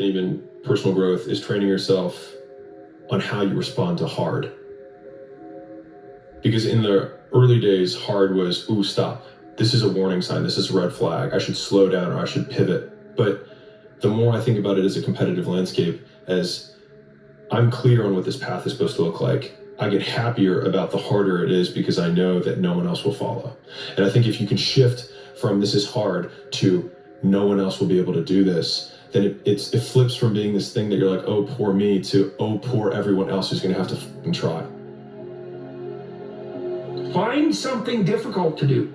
even personal growth, is training yourself on how you respond to hard. Because in the early days, hard was, ooh, stop. This is a warning sign. This is a red flag. I should slow down or I should pivot. But the more I think about it as a competitive landscape, as I'm clear on what this path is supposed to look like, I get happier about the harder it is because I know that no one else will follow. And I think if you can shift from this is hard to no one else will be able to do this, then it flips from being this thing that you're like, oh, poor me, to oh, poor everyone else who's going to have to fucking try. Find something difficult to do.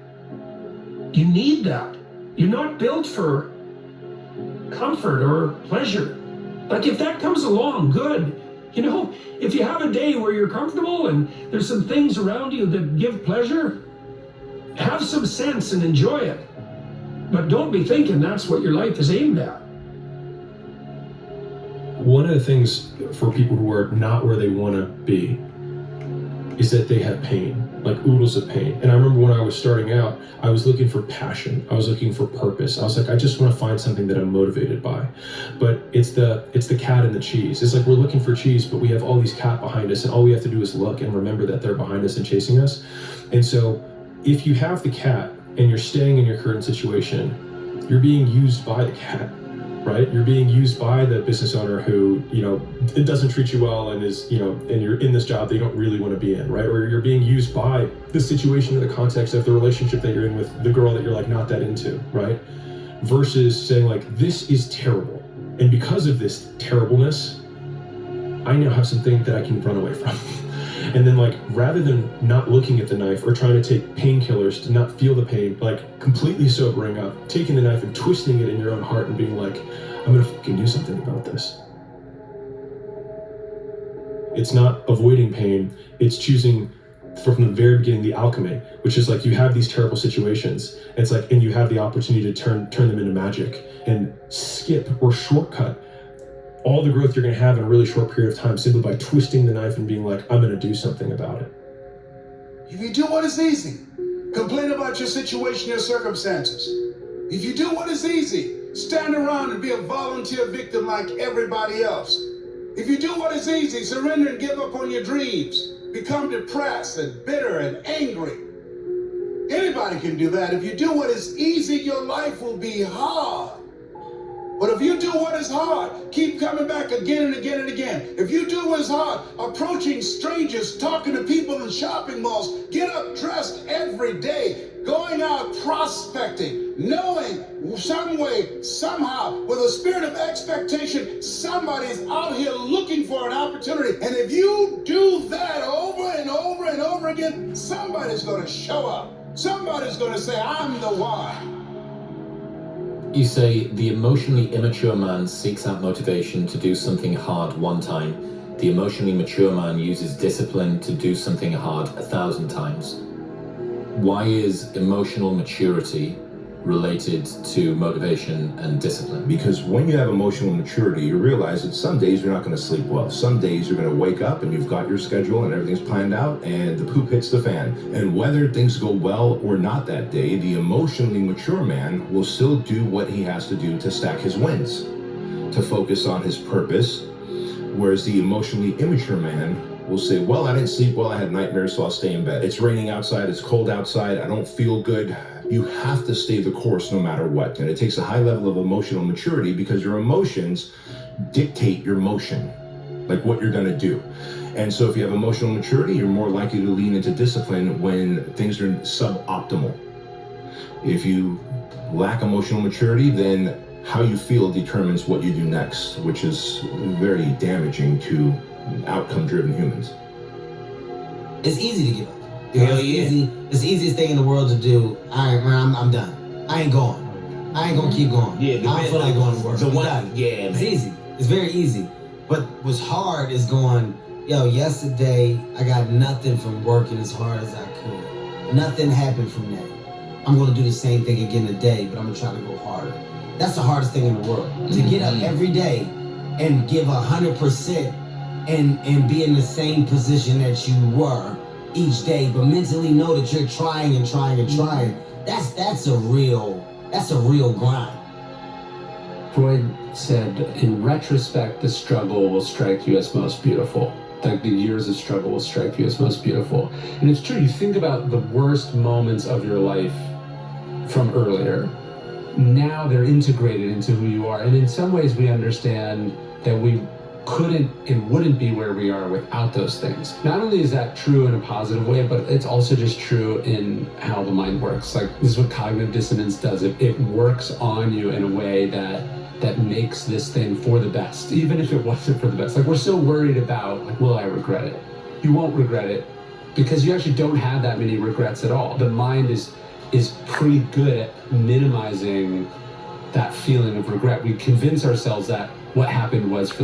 You need that. You're not built for comfort or pleasure. Like if that comes along, good. You know, if you have a day where you're comfortable and there's some things around you that give pleasure, have some sense and enjoy it. But don't be thinking that's what your life is aimed at. One of the things for people who are not where they want to be is that they have pain, like oodles of pain. And I remember when I was starting out, I was looking for passion. I was looking for purpose. I was like, I just want to find something that I'm motivated by. But it's the cat and the cheese. It's like we're looking for cheese, but we have all these cat behind us, and all we have to do is look and remember that they're behind us and chasing us. And so if you have the cat and you're staying in your current situation, you're being used by the cat. Right? You're being used by the business owner who, it doesn't treat you well and is, and you're in this job that you don't really want to be in, right? Or you're being used by the situation in the context of the relationship that you're in with the girl that you're like not that into, right? Versus saying like, this is terrible. And because of this terribleness, I now have something that I can run away from. And then like, rather than not looking at the knife or trying to take painkillers to not feel the pain, like completely sobering up, taking the knife and twisting it in your own heart and being like, I'm gonna fucking do something about this. It's not avoiding pain, it's choosing from the very beginning the alchemy, which is like you have these terrible situations. It's like, and you have the opportunity to turn them into magic and skip or shortcut all the growth you're going to have in a really short period of time simply by twisting the knife and being like, I'm going to do something about it. If you do what is easy, complain about your situation, your circumstances. If you do what is easy, stand around and be a volunteer victim like everybody else. If you do what is easy, surrender and give up on your dreams, become depressed and bitter and angry. Anybody can do that. If you do what is easy, your life will be hard. But if you do what is hard, keep coming back again and again and again. If you do what is hard, approaching strangers, talking to people in shopping malls, get up dressed every day, going out prospecting, knowing some way, somehow, with a spirit of expectation, somebody's out here looking for an opportunity. And if you do that over and over and over again, somebody's going to show up. Somebody's going to say, I'm the one. You say the emotionally immature man seeks out motivation to do something hard one time. The emotionally mature man uses discipline to do something hard 1,000 times. Why is emotional maturity related to motivation and discipline? Because when you have emotional maturity, you realize that some days you're not going to sleep well. Some days you're going to wake up and you've got your schedule and everything's planned out and the poop hits the fan. And whether things go well or not that day, the emotionally mature man will still do what he has to do to stack his wins, to focus on his purpose. Whereas the emotionally immature man will say, well, I didn't sleep well, I had nightmares, so I'll stay in bed. It's raining outside, it's cold outside, I don't feel good. You have to stay the course no matter what. And it takes a high level of emotional maturity because your emotions dictate your motion, like what you're gonna do. And so if you have emotional maturity, you're more likely to lean into discipline when things are suboptimal. If you lack emotional maturity, then how you feel determines what you do next, which is very damaging to outcome-driven humans. It's easy to give up. It's the easiest thing in the world to do. All right, man, I'm done. I ain't going. I ain't gonna keep going. I don't feel like going to work. It's easy. It's very easy. But what's hard is going, yesterday I got nothing from working as hard as I could. Nothing happened from that. I'm gonna do the same thing again today, but I'm gonna try to go harder. That's the hardest thing in the world. To get up every day and give 100% and be in the same position that you were each day, but mentally know that you're trying and trying and trying. That's a real grind. Freud said, in retrospect, the struggle will strike you as most beautiful. Like the years of struggle will strike you as most beautiful. And it's true, you think about the worst moments of your life from earlier. Now they're integrated into who you are. And in some ways we understand that we couldn't and wouldn't be where we are without those things. Not only is that true in a positive way, but it's also just true in how the mind works. Like, this is what cognitive dissonance does. It works on you in a way that makes this thing for the best, even if it wasn't for the best. Like, we're so worried about, like, will I regret it? You won't regret it because you actually don't have that many regrets at all. The mind is pretty good at minimizing that feeling of regret. We convince ourselves that what happened was for the